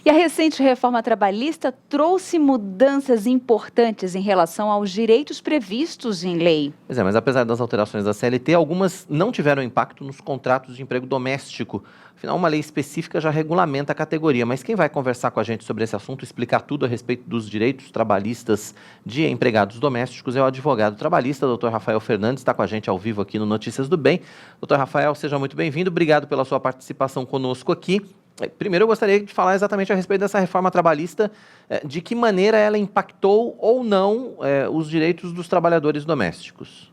E a recente reforma trabalhista trouxe mudanças importantes em relação aos direitos previstos em lei. Pois é, mas apesar das alterações da CLT, algumas não tiveram impacto nos contratos de emprego doméstico. Afinal, uma lei específica já regulamenta a categoria. Mas quem vai conversar com a gente sobre esse assunto, explicar tudo a respeito dos direitos trabalhistas de empregados domésticos, é o advogado trabalhista, Dr. Rafael Fernandes, está com a gente ao vivo aqui no Notícias do Bem. Dr. Rafael, seja muito bem-vindo. Obrigado pela sua participação conosco aqui. Primeiro, eu gostaria de falar exatamente a respeito dessa reforma trabalhista, de que maneira ela impactou ou não os direitos dos trabalhadores domésticos.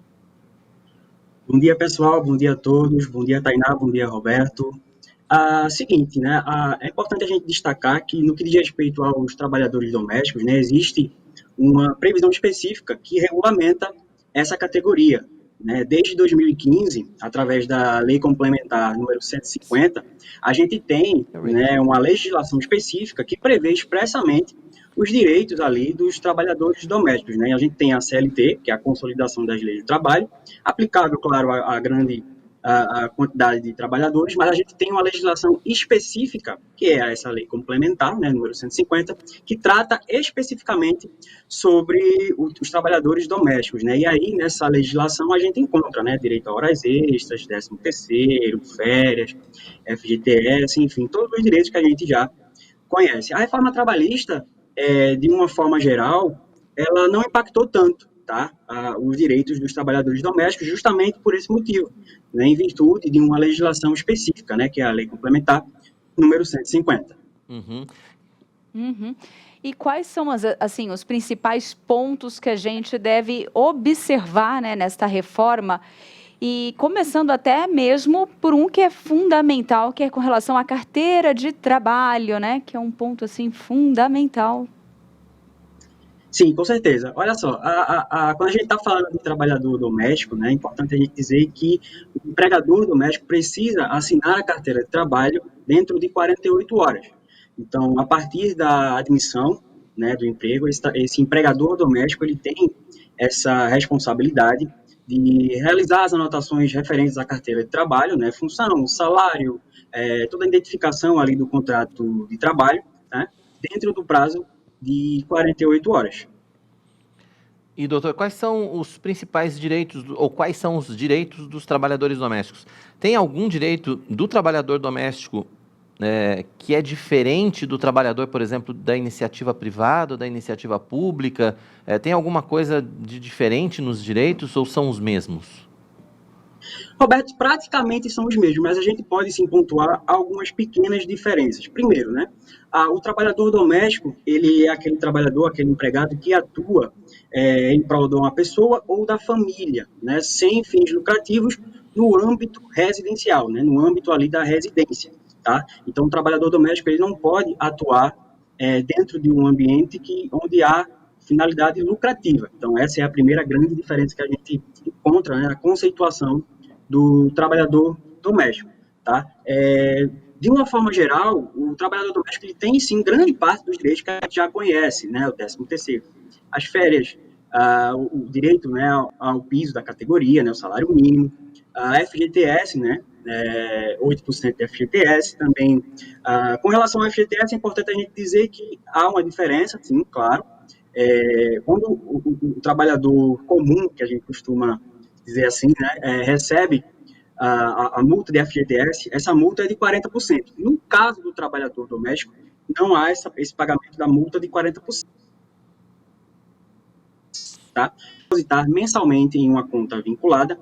Bom dia, pessoal. Bom dia a todos. Bom dia, Tainá. Bom dia, Roberto. Seguinte, né? É importante a gente destacar que, no que diz respeito aos trabalhadores domésticos, né, existe uma previsão específica que regulamenta essa categoria. Né? Desde 2015, através da Lei Complementar número 150, a gente tem, né, uma legislação específica que prevê expressamente os direitos ali dos trabalhadores domésticos. Né? A gente tem a CLT, que é a Consolidação das Leis do Trabalho, aplicável, claro, a grande a quantidade de trabalhadores, mas a gente tem uma legislação específica, que é essa lei complementar, né, número 150, que trata especificamente sobre os trabalhadores domésticos, né, e aí nessa legislação a gente encontra, né, direito a horas extras, 13º, férias, FGTS, enfim, todos os direitos que a gente já conhece. A reforma trabalhista, de uma forma geral, ela não impactou tanto, tá? Os direitos dos trabalhadores domésticos, justamente por esse motivo, né, em virtude de uma legislação específica, né, que é a Lei Complementar número 150. E quais são os principais pontos que a gente deve observar, né, nesta reforma? E começando até mesmo por um que é fundamental, que é com relação à carteira de trabalho, né, que é um ponto assim fundamental. Sim, com certeza. Olha só, quando a gente está falando de trabalhador doméstico, né, é importante a gente dizer que o empregador doméstico precisa assinar a carteira de trabalho dentro de 48 horas. Então, a partir da admissão, né, do emprego, esse empregador doméstico ele tem essa responsabilidade de realizar as anotações referentes à carteira de trabalho, né, função, salário, toda a identificação ali do contrato de trabalho, né, dentro do prazo de 48 horas. E, doutor, quais são os principais direitos, ou quais são os direitos dos trabalhadores domésticos? Tem algum direito do trabalhador doméstico que é diferente do trabalhador, por exemplo, da iniciativa privada ou da iniciativa pública? Tem alguma coisa de diferente nos direitos ou são os mesmos? Roberto, praticamente são os mesmos, mas a gente pode sim pontuar algumas pequenas diferenças. Primeiro, né, o trabalhador doméstico, ele é aquele trabalhador, aquele empregado que atua em prol de uma pessoa ou da família, né, sem fins lucrativos no âmbito residencial, né, no âmbito ali da residência, tá? Então, o trabalhador doméstico, ele não pode atuar dentro de um ambiente onde há finalidade lucrativa. Então, essa é a primeira grande diferença que a gente encontra, né, a conceituação do trabalhador doméstico, tá? De uma forma geral, o trabalhador doméstico ele tem, sim, grande parte dos direitos que a gente já conhece, né? O 13º, as férias, o direito, né, ao piso da categoria, né, o salário mínimo, a FGTS, né, 8% de FGTS também. Com relação ao FGTS, é importante a gente dizer que há uma diferença, sim, claro. Quando o trabalhador comum, que a gente costuma dizer assim, né, recebe a multa de FGTS, essa multa é de 40%. No caso do trabalhador doméstico, não há esse pagamento da multa de 40%. Tá? Depositar mensalmente em uma conta vinculada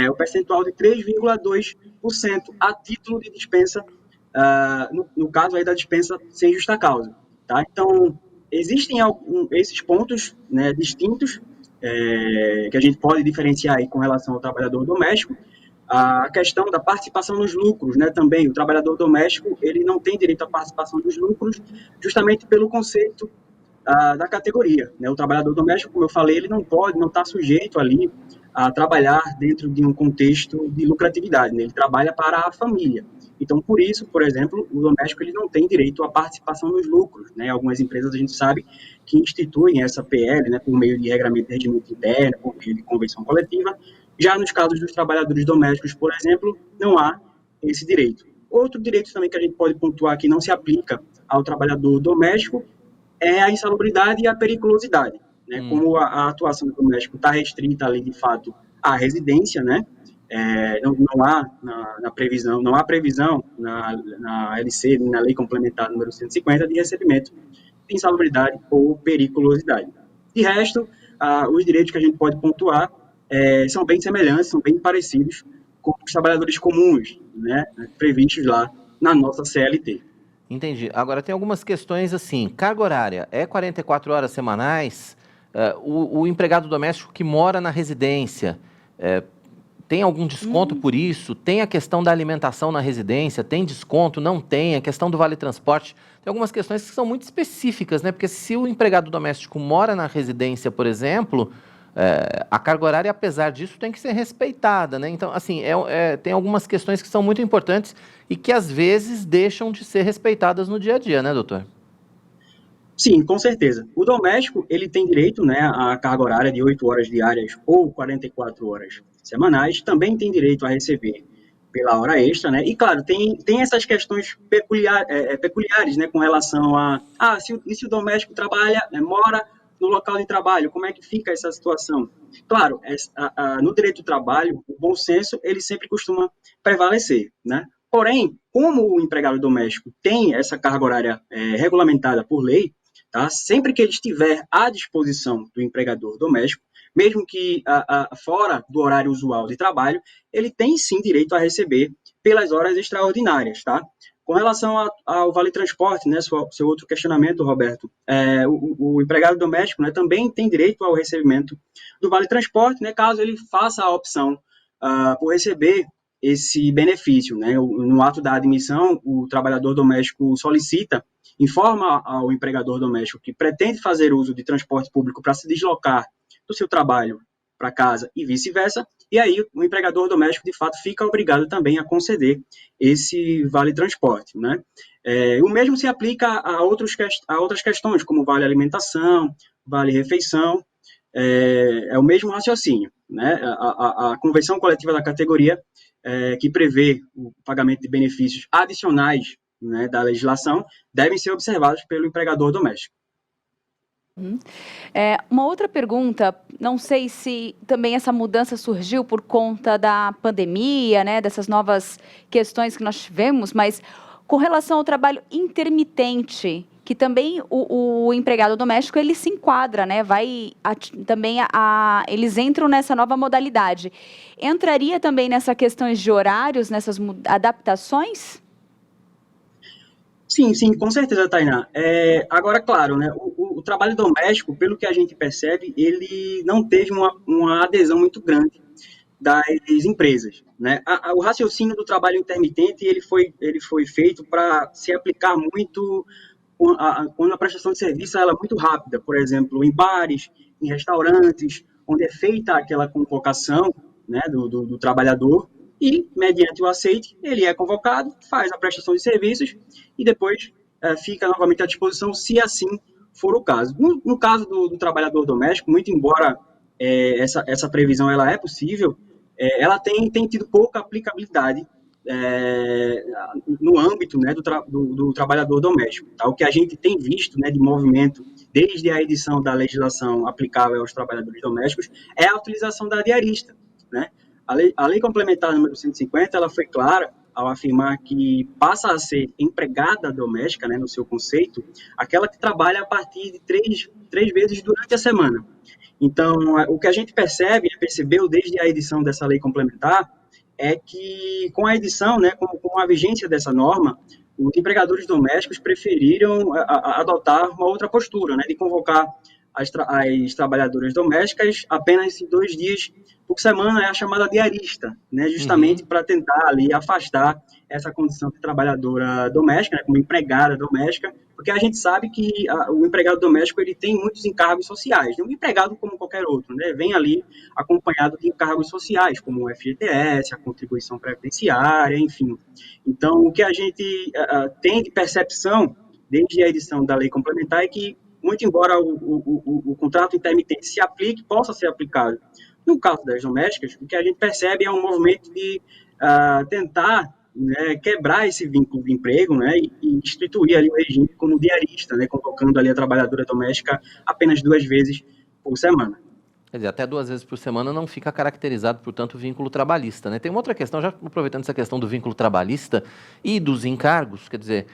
o percentual de 3,2% a título de dispensa, no caso aí da dispensa sem justa causa. Tá? Então, existem esses pontos, né, distintos que a gente pode diferenciar aí com relação ao trabalhador doméstico. A questão da participação nos lucros, né, também, o trabalhador doméstico, ele não tem direito à participação dos lucros, justamente pelo conceito da categoria, né, o trabalhador doméstico, como eu falei, ele não está sujeito ali a trabalhar dentro de um contexto de lucratividade, né, ele trabalha para a família. Então, por isso, por exemplo, o doméstico ele não tem direito à participação nos lucros, né, algumas empresas a gente sabe que instituem essa PL, né, por meio de regramento de regimento interno, por meio de convenção coletiva. Já nos casos dos trabalhadores domésticos, por exemplo, não há esse direito. Outro direito também que a gente pode pontuar que não se aplica ao trabalhador doméstico é a insalubridade e a periculosidade, né? Como a atuação do doméstico está restrita ali, de fato, à residência, né? Não há na previsão, não há previsão na LC, na Lei Complementar número 150, de recebimento de insalubridade ou periculosidade. De resto, os direitos que a gente pode pontuar são bem semelhantes, são bem parecidos com os trabalhadores comuns, né? Previstos lá na nossa CLT. Entendi. Agora, tem algumas questões assim, carga horária, é 44 horas semanais? O empregado doméstico que mora na residência, tem algum desconto por isso? Tem a questão da alimentação na residência, tem desconto? Não tem? A questão do vale-transporte? Tem algumas questões que são muito específicas, né? Porque se o empregado doméstico mora na residência, por exemplo, a carga horária, apesar disso, tem que ser respeitada, né? Então, assim, tem algumas questões que são muito importantes e que, às vezes, deixam de ser respeitadas no dia a dia, né, doutor? Sim, com certeza. O doméstico, ele tem direito, né, à carga horária de 8 horas diárias ou 44 horas semanais, também tem direito a receber pela hora extra, né, e claro, tem essas questões peculiares, né, com relação se o doméstico trabalha, mora no local de trabalho, como é que fica essa situação? Claro, no direito do trabalho, o bom senso, ele sempre costuma prevalecer, né? Porém, como o empregado doméstico tem essa carga horária regulamentada por lei, tá? Sempre que ele estiver à disposição do empregador doméstico, mesmo que fora do horário usual de trabalho, ele tem sim direito a receber pelas horas extraordinárias, tá? Com relação ao vale-transporte, né, seu outro questionamento, Roberto, o empregado doméstico, né, também tem direito ao recebimento do vale-transporte, né, caso ele faça a opção por receber esse benefício, né? No ato da admissão, o trabalhador doméstico solicita, informa ao empregador doméstico que pretende fazer uso de transporte público para se deslocar do seu trabalho para casa e vice-versa, e aí o empregador doméstico, de fato, fica obrigado também a conceder esse vale-transporte, né? O mesmo se aplica a outras questões, como vale-alimentação, vale-refeição, o mesmo raciocínio, né? A convenção coletiva da categoria, que prevê o pagamento de benefícios adicionais, né, da legislação, devem ser observados pelo empregador doméstico. Uma outra pergunta, não sei se também essa mudança surgiu por conta da pandemia, né, dessas novas questões que nós tivemos, mas com relação ao trabalho intermitente, que também o empregado doméstico ele se enquadra, né? Eles entram nessa nova modalidade. Entraria também nessas questões de horários, nessas adaptações? Sim, com certeza, Tainá. Agora, claro, né, o trabalho doméstico, pelo que a gente percebe, ele não teve uma adesão muito grande das empresas, né? O raciocínio do trabalho intermitente ele foi feito para se aplicar muito quando a prestação de serviço ela é muito rápida, por exemplo, em bares, em restaurantes, onde é feita aquela convocação, né, do trabalhador, e, mediante o aceite, ele é convocado, faz a prestação de serviços e depois fica novamente à disposição, se assim for o caso. No caso do trabalhador doméstico, muito embora essa previsão ela é possível, ela tem tido pouca aplicabilidade no âmbito, né, do trabalhador doméstico. Tá? O que a gente tem visto, né, de movimento desde a edição da legislação aplicável aos trabalhadores domésticos é a utilização da diarista, né? A lei complementar número 150, ela foi clara ao afirmar que passa a ser empregada doméstica, né, no seu conceito, aquela que trabalha a partir de três vezes durante a semana. Então, o que a gente percebeu desde a edição dessa lei complementar, é que com a edição, né, com a vigência dessa norma, os empregadores domésticos preferiram adotar uma outra postura, né, de convocar as trabalhadoras domésticas apenas em 2 dias por semana, é a chamada diarista, né, justamente para tentar ali afastar essa condição de trabalhadora doméstica, né, como empregada doméstica, porque a gente sabe que o empregado doméstico ele tem muitos encargos sociais, um empregado como qualquer outro, né, vem ali acompanhado de encargos sociais, como o FGTS, a contribuição previdenciária, enfim. Então, o que a gente tem de percepção desde a edição da lei complementar é que, muito embora o contrato intermitente possa ser aplicado no caso das domésticas, o que a gente percebe é um movimento de tentar né, quebrar esse vínculo de emprego, né, e instituir ali o regime como diarista, né, convocando ali a trabalhadora doméstica apenas 2 vezes por semana. Quer dizer, até 2 vezes por semana não fica caracterizado, portanto, vínculo trabalhista, né? Tem uma outra questão, já aproveitando essa questão do vínculo trabalhista e dos encargos, quer dizer,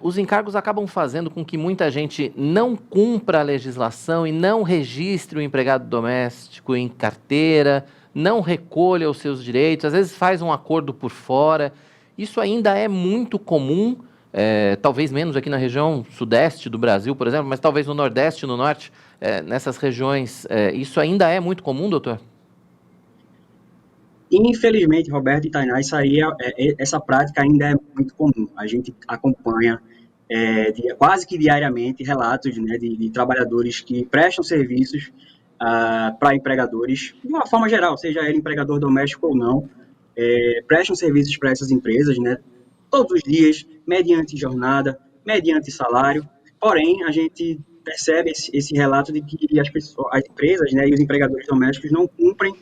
os encargos acabam fazendo com que muita gente não cumpra a legislação e não registre o empregado doméstico em carteira, não recolha os seus direitos, às vezes faz um acordo por fora. Isso ainda é muito comum, talvez menos aqui na região sudeste do Brasil, por exemplo, mas talvez no nordeste e no norte. Nessas regiões, isso ainda é muito comum, doutor? Infelizmente, Roberto e Tainá, essa prática ainda é muito comum. A gente acompanha quase que diariamente relatos, né, de trabalhadores que prestam serviços para empregadores, de uma forma geral, seja ele empregador doméstico ou não, prestam serviços para essas empresas, né, todos os dias, mediante jornada, mediante salário. Porém, a gente percebe esse relato de que as empresas, né, e os empregadores domésticos não cumprem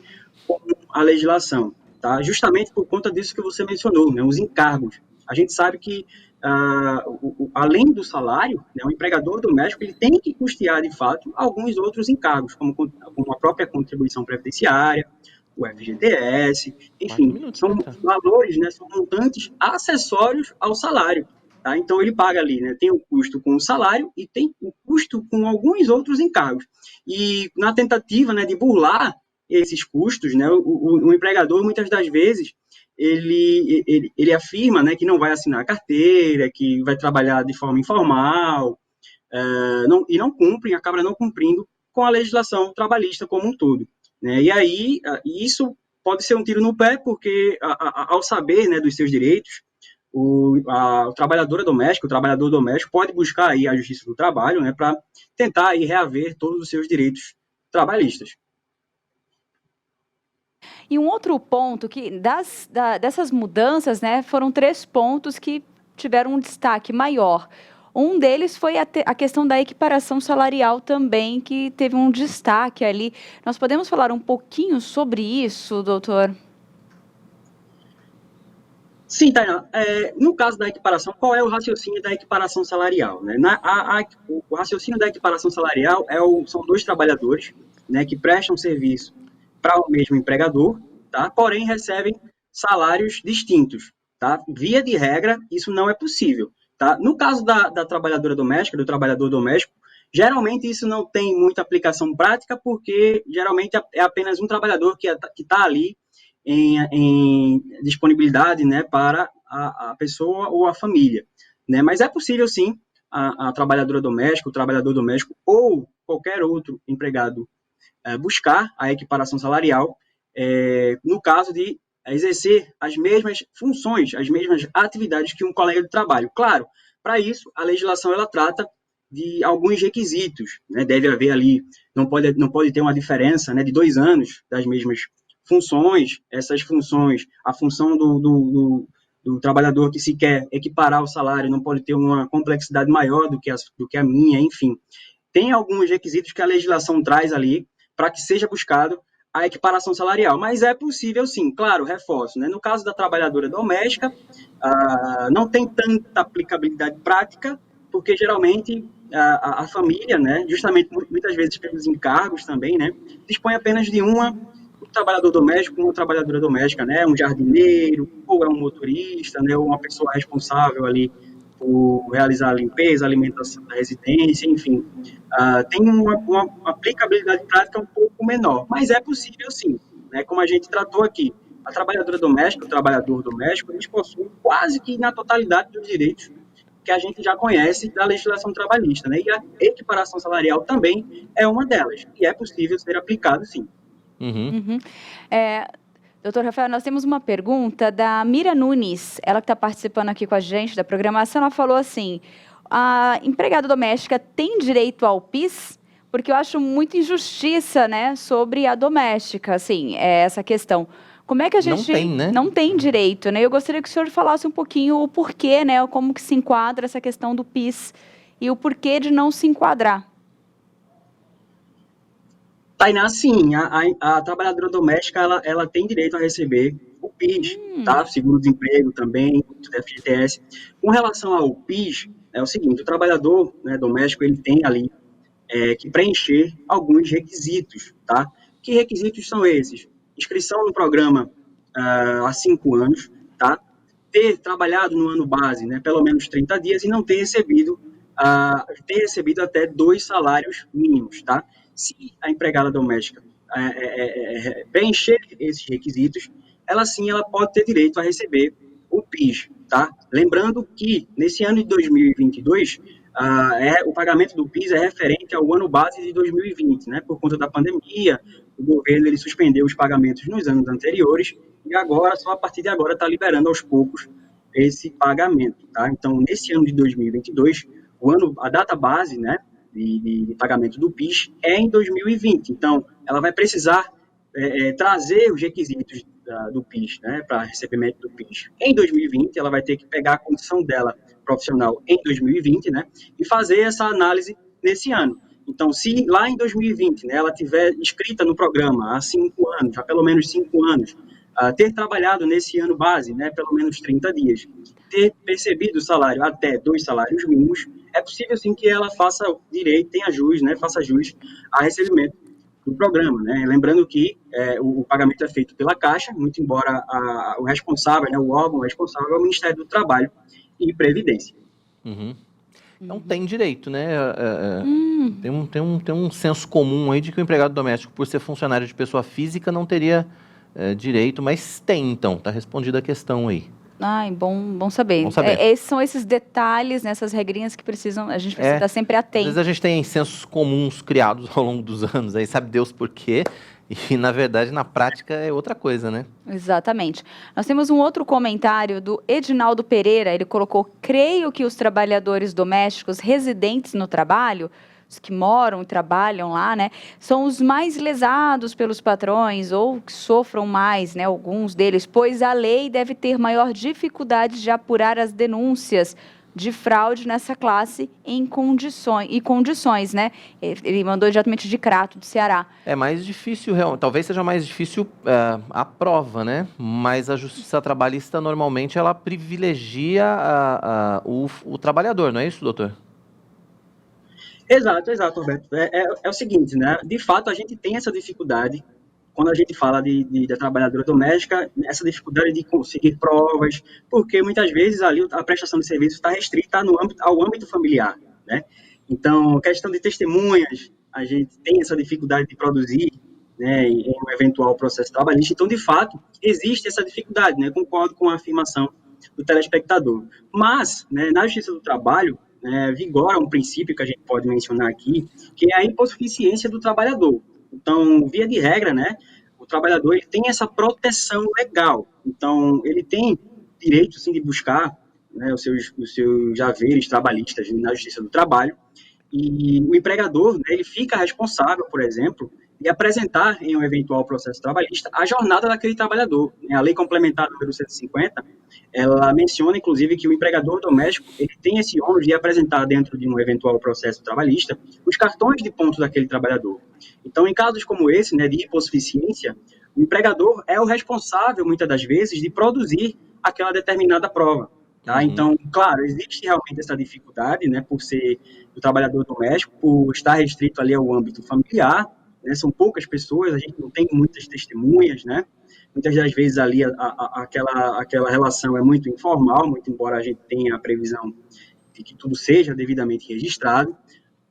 com a legislação, tá? Justamente por conta disso que você mencionou, né, os encargos. A gente sabe que, além do salário, né, o empregador doméstico ele tem que custear, de fato, alguns outros encargos, como a própria contribuição previdenciária, o FGTS, enfim, são valores, né, são montantes acessórios ao salário. Tá? Então, ele paga ali, né, tem o custo com o salário e tem o custo com alguns outros encargos. E na tentativa, né, de burlar esses custos, né, o empregador, muitas das vezes, ele afirma, né, que não vai assinar a carteira, que vai trabalhar de forma informal, e não cumpre, acaba não cumprindo com a legislação trabalhista como um todo. Né? E aí, isso pode ser um tiro no pé, porque ao saber, né, dos seus direitos, o trabalhador doméstico pode buscar aí a Justiça do Trabalho, né, para tentar aí reaver todos os seus direitos trabalhistas. E um outro ponto que dessas mudanças, né, foram 3 pontos que tiveram um destaque maior. Um deles foi a questão da equiparação salarial também, que teve um destaque ali. Nós podemos falar um pouquinho sobre isso, doutor? Sim, Tainá. No caso da equiparação, qual é o raciocínio da equiparação salarial? Né? O raciocínio da equiparação salarial são 2 trabalhadores, né, que prestam serviço para o mesmo empregador, tá? Porém recebem salários distintos. Tá? Via de regra, isso não é possível. Tá? No caso da trabalhadora doméstica, do trabalhador doméstico, geralmente isso não tem muita aplicação prática, porque geralmente é apenas um trabalhador que está ali em disponibilidade, né, para a pessoa ou a família. Né? Mas é possível, sim, a trabalhadora doméstica, o trabalhador doméstico ou qualquer outro empregado buscar a equiparação salarial no caso de exercer as mesmas funções, as mesmas atividades que um colega de trabalho. Claro, para isso, a legislação ela trata de alguns requisitos, né? Deve haver ali, não pode ter uma diferença, né, de 2 anos das mesmas funções, essas funções, a função do trabalhador que se quer equiparar o salário não pode ter uma complexidade maior do que a minha, enfim. Tem alguns requisitos que a legislação traz ali para que seja buscado a equiparação salarial, mas é possível sim, claro, reforço, né? No caso da trabalhadora doméstica, não tem tanta aplicabilidade prática, porque geralmente a família, né, justamente muitas vezes pelos encargos também, né, dispõe apenas de um trabalhador doméstico, uma trabalhadora doméstica, né, um jardineiro, ou é um motorista, né, ou uma pessoa responsável ali por realizar a limpeza, a alimentação da residência, enfim. Tem uma aplicabilidade prática um pouco menor, mas é possível sim, né, como a gente tratou aqui. A trabalhadora doméstica, o trabalhador doméstico, eles possuem quase que na totalidade dos direitos que a gente já conhece da legislação trabalhista, né, e a equiparação salarial também é uma delas, e é possível ser aplicado sim. Uhum. Doutor Rafael, nós temos uma pergunta da Mira Nunes, ela que está participando aqui com a gente da programação, ela falou assim, a empregada doméstica tem direito ao PIS? Porque eu acho muita injustiça, né, sobre a doméstica, assim, essa questão. Como é que a gente... Não tem, né? Não tem direito, né? Eu gostaria que o senhor falasse um pouquinho o porquê, né, como que se enquadra essa questão do PIS e o porquê de não se enquadrar. Tainá, sim, a trabalhadora doméstica ela tem direito a receber o PIS, tá? Seguro-desemprego também, FGTS. Com relação ao PIS, é o seguinte, o trabalhador, né, doméstico, ele tem ali que preencher alguns requisitos, tá? Que requisitos são esses? Inscrição no programa há 5 anos, tá? Ter trabalhado no ano base, né, pelo menos 30 dias e não ter recebido até 2 salários mínimos, tá? Se a empregada doméstica preencher esses requisitos, ela pode ter direito a receber o PIS, tá? Lembrando que nesse ano de 2022 o pagamento do PIS é referente ao ano base de 2020, né? Por conta da pandemia, o governo ele suspendeu os pagamentos nos anos anteriores e agora, só a partir de agora, está liberando aos poucos esse pagamento, tá? Então, nesse ano de 2022, a data base, né, de pagamento do PIS é em 2020. Então, ela vai precisar trazer os requisitos do PIS, né, para recebimento do PIS. Em 2020, ela vai ter que pegar a condição dela profissional em 2020, né, e fazer essa análise nesse ano. Então, se lá em 2020, né, ela tiver inscrita no programa há 5 anos, há pelo menos 5 anos, ter trabalhado nesse ano base, né, pelo menos 30 dias, ter percebido o salário até 2 salários mínimos, é possível sim que ela faça direito, tenha jus, né, faça jus a recebimento do programa, né? Lembrando que o pagamento é feito pela Caixa, muito embora o responsável, né, o órgão responsável é o Ministério do Trabalho e Previdência. Então tem direito, né? Tem um senso comum aí de que o empregado doméstico, por ser funcionário de pessoa física, não teria direito, mas tem, então. Está respondida a questão aí. Ai, bom saber. Bom saber. São esses detalhes, nessas regrinhas que a gente precisa estar sempre atento. Às vezes a gente tem sensos comuns criados ao longo dos anos, aí sabe Deus por quê, e na verdade, na prática, é outra coisa, né? Exatamente. Nós temos um outro comentário do Edinaldo Pereira, ele colocou: creio que os trabalhadores domésticos residentes no trabalho, os que moram e trabalham lá, né, são os mais lesados pelos patrões ou que sofram mais, né, alguns deles, pois a lei deve ter maior dificuldade de apurar as denúncias de fraude nessa classe em condições, né? Ele mandou diretamente de Crato, do Ceará. É mais difícil, talvez seja mais difícil a prova, né? Mas a justiça trabalhista, normalmente, ela privilegia o trabalhador, não é isso, doutor? Exato, Roberto. É o seguinte, né? De fato, a gente tem essa dificuldade, quando a gente fala da trabalhadora doméstica, essa dificuldade de conseguir provas, porque muitas vezes ali a prestação de serviço está restrita ao âmbito familiar, né? Então, questão de testemunhas, a gente tem essa dificuldade de produzir, né, em um eventual processo trabalhista. Então, de fato, existe essa dificuldade, né? Concordo com a afirmação do telespectador. Mas, né, na Justiça do Trabalho, vigora um princípio que a gente pode mencionar aqui, que é a hipossuficiência do trabalhador. Então, via de regra, né, o trabalhador ele tem essa proteção legal. Então, ele tem direito, sim, de buscar, né, os seus haveres trabalhistas na Justiça do Trabalho. E o empregador, né, ele fica responsável, por exemplo, de apresentar em um eventual processo trabalhista a jornada daquele trabalhador. A Lei Complementar número 150, ela menciona, inclusive, que o empregador doméstico ele tem esse ônus de apresentar dentro de um eventual processo trabalhista os cartões de pontos daquele trabalhador. Então, em casos como esse, né, de hipossuficiência, o empregador é o responsável, muitas das vezes, de produzir aquela determinada prova. Tá? Então, claro, existe realmente essa dificuldade, né, por ser o trabalhador doméstico, por estar restrito ali ao âmbito familiar, né, são poucas pessoas, a gente não tem muitas testemunhas, né, muitas das vezes ali aquela relação é muito informal, muito embora a gente tenha a previsão de que tudo seja devidamente registrado,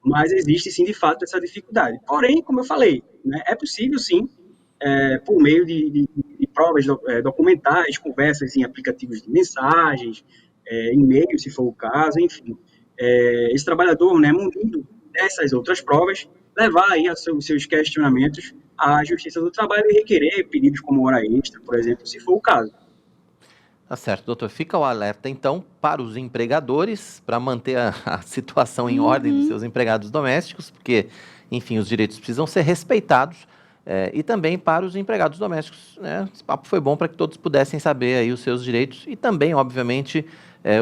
mas existe sim, de fato, essa dificuldade. Porém, como eu falei, né, é possível sim, por meio de provas documentais, conversas em aplicativos de mensagens, e-mail, se for o caso, enfim, esse trabalhador, né, munido dessas outras provas, levar aí os seus questionamentos à Justiça do Trabalho e requerer pedidos como hora extra, por exemplo, se for o caso. Tá certo, doutor. Fica o alerta, então, para os empregadores, para manter a situação em ordem dos seus empregados domésticos, porque, enfim, os direitos precisam ser respeitados, e também para os empregados domésticos, né? Esse papo foi bom para que todos pudessem saber aí os seus direitos e também, obviamente,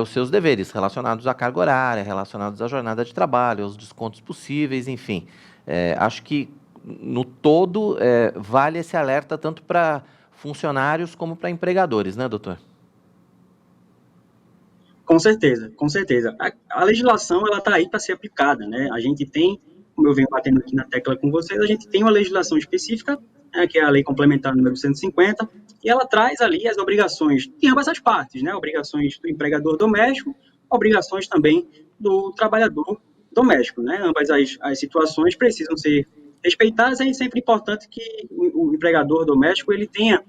os seus deveres relacionados à carga horária, relacionados à jornada de trabalho, aos descontos possíveis, enfim. Acho que, no todo, vale esse alerta tanto para funcionários como para empregadores, né, doutor? Com certeza, com certeza. A legislação, ela está aí para ser aplicada, né? A gente tem, como eu venho batendo aqui na tecla com vocês, a gente tem uma legislação específica, né, que é a Lei Complementar número 150, e ela traz ali as obrigações de ambas as partes, né? Obrigações do empregador doméstico, obrigações também do trabalhador doméstico, né? Ambas as situações precisam ser respeitadas, é sempre importante que o empregador doméstico, ele tenha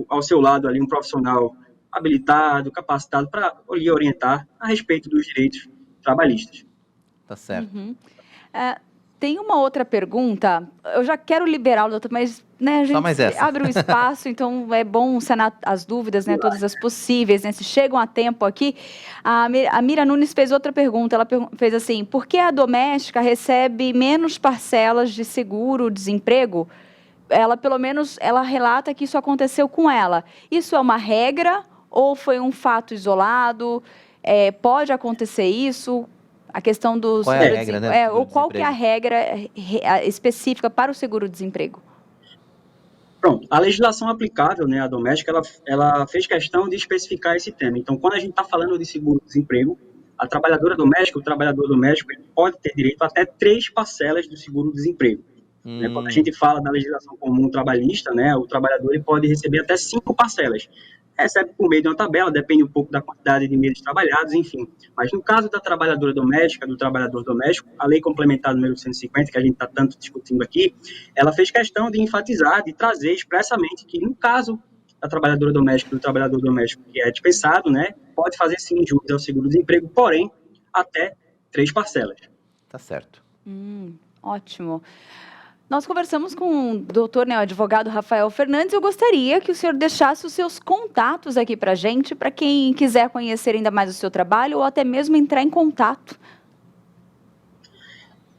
ao seu lado ali um profissional habilitado, capacitado para lhe orientar a respeito dos direitos trabalhistas. Tá certo. Tem uma outra pergunta, eu já quero liberar, doutor, mas né, a Só mais gente essa. abre o espaço, então é bom sanar as dúvidas, né, todas as possíveis, né, se chegam a tempo aqui. A Mira Nunes fez outra pergunta, ela fez assim, por que a doméstica recebe menos parcelas de seguro-desemprego? Ela, pelo menos, ela relata que isso aconteceu com ela. Isso é uma regra ou foi um fato isolado? Pode acontecer isso? A questão do Qual é a regra, né, do ou qual que é a seguro-desemprego? regra específica para o seguro-desemprego? Pronto, a legislação aplicável, né, à doméstica, ela fez questão de especificar esse tema. Então, quando a gente está falando de seguro-desemprego, a trabalhadora doméstica, o trabalhador doméstico, ele pode ter direito a até 3 parcelas do seguro-desemprego. Né? Quando a gente fala da legislação comum trabalhista, né, o trabalhador ele pode receber até 5 parcelas. Recebe por meio de uma tabela, depende um pouco da quantidade de meses trabalhados, enfim. Mas no caso da trabalhadora doméstica, do trabalhador doméstico, a lei complementar número 150, que a gente está tanto discutindo aqui, ela fez questão de enfatizar, de trazer expressamente que no caso da trabalhadora doméstica, do trabalhador doméstico que é dispensado, né, pode fazer sim jus ao seguro-desemprego, porém, até 3 parcelas. Tá certo. Ótimo. Nós conversamos com o doutor, né, o advogado Rafael Fernandes. Eu gostaria que o senhor deixasse os seus contatos aqui para a gente, para quem quiser conhecer ainda mais o seu trabalho ou até mesmo entrar em contato.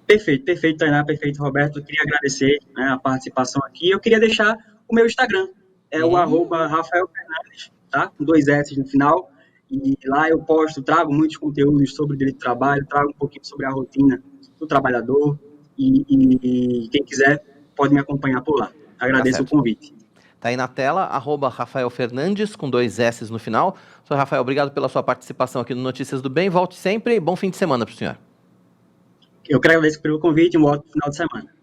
Perfeito, Tainá, perfeito, Roberto. Eu queria agradecer, né, a participação aqui. Eu queria deixar o meu Instagram, o @Rafael Fernandes, tá? Com 2 S no final. E lá eu trago muitos conteúdos sobre o direito do trabalho, trago um pouquinho sobre a rotina do trabalhador. E quem quiser pode me acompanhar por lá. Agradeço o convite. Tá aí na tela, @Rafael Fernandes, com 2 S no final. Sr. Rafael, obrigado pela sua participação aqui no Notícias do Bem. Volte sempre e bom fim de semana para o senhor. Eu quero agradecer pelo convite e um ótimo final de semana.